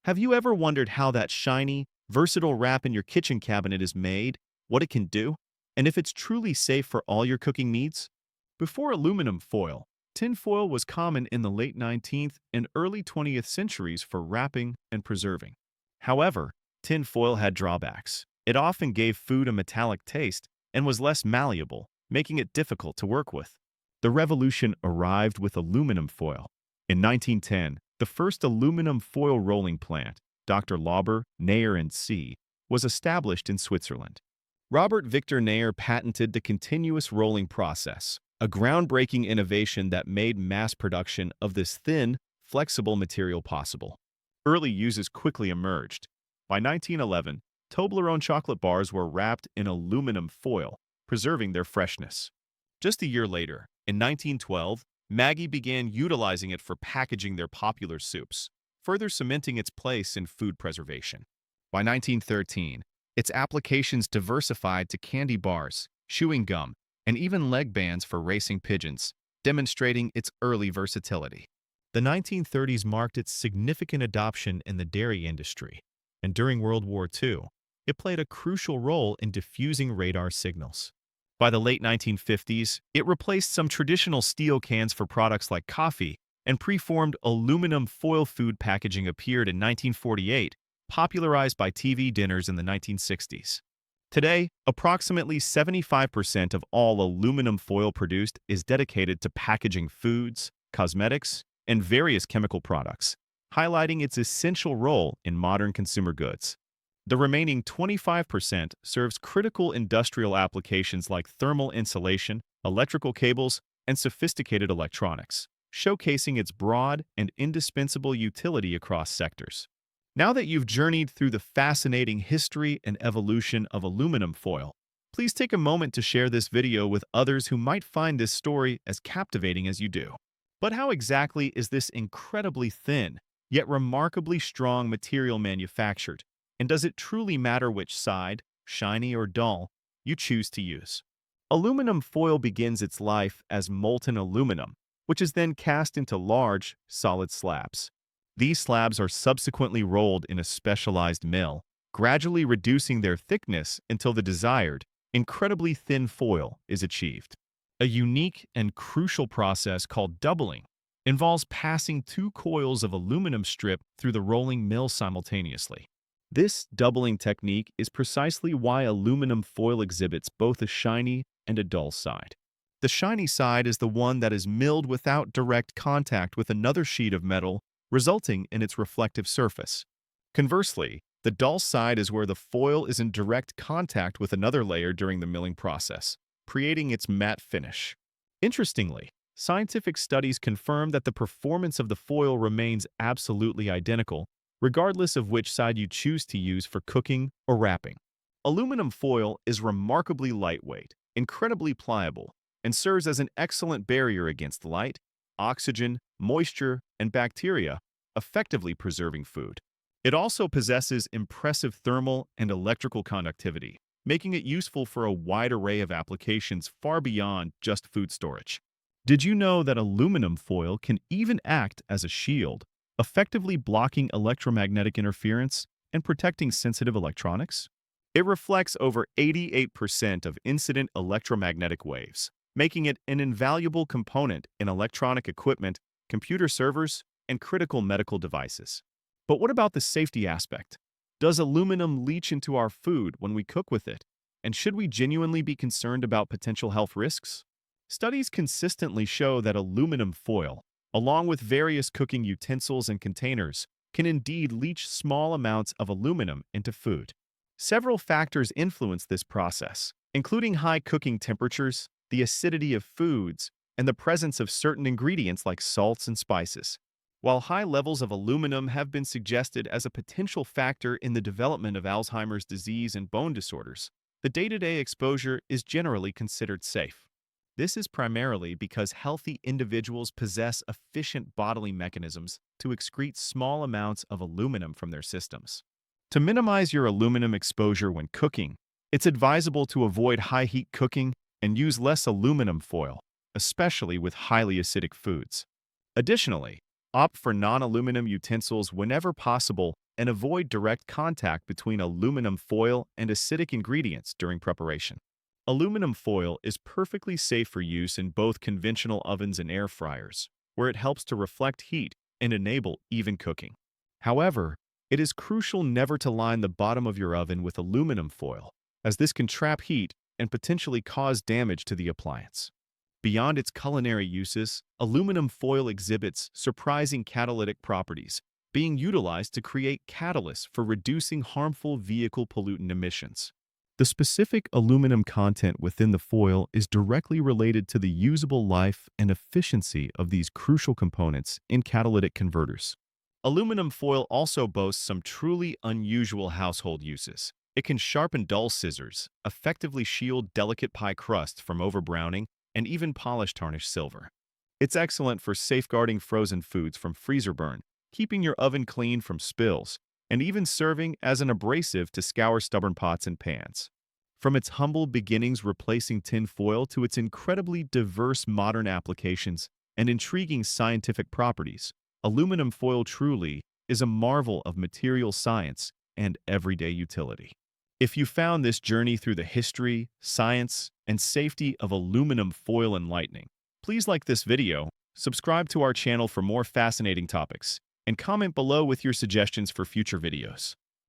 Have you ever wondered how that shiny, versatile wrap in your kitchen cabinet is made, what it can do, and if it's truly safe for all your cooking needs? Before aluminum foil, tin foil was common in the late 19th and early 20th centuries for wrapping and preserving. However, tin foil had drawbacks. It often gave food a metallic taste and was less malleable, making it difficult to work with. The revolution arrived with aluminum foil. In 1910, the first aluminum foil rolling plant, Dr. Lauber, Neyer and C., was established in Switzerland. Robert Victor Neyer patented the continuous rolling process, a groundbreaking innovation that made mass production of this thin, flexible material possible. Early uses quickly emerged. By 1911, Toblerone chocolate bars were wrapped in aluminum foil, preserving their freshness. Just a year later, in 1912, Maggie began utilizing it for packaging their popular soups, further cementing its place in food preservation. By 1913, its applications diversified to candy bars, chewing gum, and even leg bands for racing pigeons, demonstrating its early versatility. The 1930s marked its significant adoption in the dairy industry, and during World War II, it played a crucial role in diffusing radar signals. By the late 1950s, it replaced some traditional steel cans for products like coffee, and preformed aluminum foil food packaging appeared in 1948, popularized by TV dinners in the 1960s. Today, approximately 75% of all aluminum foil produced is dedicated to packaging foods, cosmetics, and various chemical products, highlighting its essential role in modern consumer goods. The remaining 25% serves critical industrial applications like thermal insulation, electrical cables, and sophisticated electronics, showcasing its broad and indispensable utility across sectors. Now that you've journeyed through the fascinating history and evolution of aluminum foil, please take a moment to share this video with others who might find this story as captivating as you do. But how exactly is this incredibly thin, yet remarkably strong material manufactured? And does it truly matter which side, shiny or dull, you choose to use? Aluminum foil begins its life as molten aluminum, which is then cast into large, solid slabs. These slabs are subsequently rolled in a specialized mill, gradually reducing their thickness until the desired, incredibly thin foil is achieved. A unique and crucial process called doubling involves passing two coils of aluminum strip through the rolling mill simultaneously. This doubling technique is precisely why aluminum foil exhibits both a shiny and a dull side. The shiny side is the one that is milled without direct contact with another sheet of metal, resulting in its reflective surface. Conversely, the dull side is where the foil is in direct contact with another layer during the milling process, creating its matte finish. Interestingly, scientific studies confirm that the performance of the foil remains absolutely identical, regardless of which side you choose to use for cooking or wrapping. Aluminum foil is remarkably lightweight, incredibly pliable, and serves as an excellent barrier against light, oxygen, moisture, and bacteria, effectively preserving food. It also possesses impressive thermal and electrical conductivity, making it useful for a wide array of applications far beyond just food storage. Did you know that aluminum foil can even act as a shield, effectively blocking electromagnetic interference and protecting sensitive electronics? It reflects over 88% of incident electromagnetic waves, making it an invaluable component in electronic equipment, computer servers, and critical medical devices. But what about the safety aspect? Does aluminum leach into our food when we cook with it? And should we genuinely be concerned about potential health risks? Studies consistently show that aluminum foil, along with various cooking utensils and containers, can indeed leach small amounts of aluminum into food. Several factors influence this process, including high cooking temperatures, the acidity of foods, and the presence of certain ingredients like salts and spices. While high levels of aluminum have been suggested as a potential factor in the development of Alzheimer's disease and bone disorders, the day-to-day exposure is generally considered safe. This is primarily because healthy individuals possess efficient bodily mechanisms to excrete small amounts of aluminum from their systems. To minimize your aluminum exposure when cooking, it's advisable to avoid high-heat cooking and use less aluminum foil, especially with highly acidic foods. Additionally, opt for non-aluminum utensils whenever possible and avoid direct contact between aluminum foil and acidic ingredients during preparation. Aluminum foil is perfectly safe for use in both conventional ovens and air fryers, where it helps to reflect heat and enable even cooking. However, it is crucial never to line the bottom of your oven with aluminum foil, as this can trap heat and potentially cause damage to the appliance. Beyond its culinary uses, aluminum foil exhibits surprising catalytic properties, being utilized to create catalysts for reducing harmful vehicle pollutant emissions. The specific aluminum content within the foil is directly related to the usable life and efficiency of these crucial components in catalytic converters. Aluminum foil also boasts some truly unusual household uses. It can sharpen dull scissors, effectively shield delicate pie crusts from overbrowning, and even polish tarnished silver. It's excellent for safeguarding frozen foods from freezer burn, keeping your oven clean from spills, and even serving as an abrasive to scour stubborn pots and pans. From its humble beginnings replacing tin foil to its incredibly diverse modern applications and intriguing scientific properties, aluminum foil truly is a marvel of material science and everyday utility. If you found this journey through the history, science, and safety of aluminum foil enlightening, please like this video, subscribe to our channel for more fascinating topics, and comment below with your suggestions for future videos.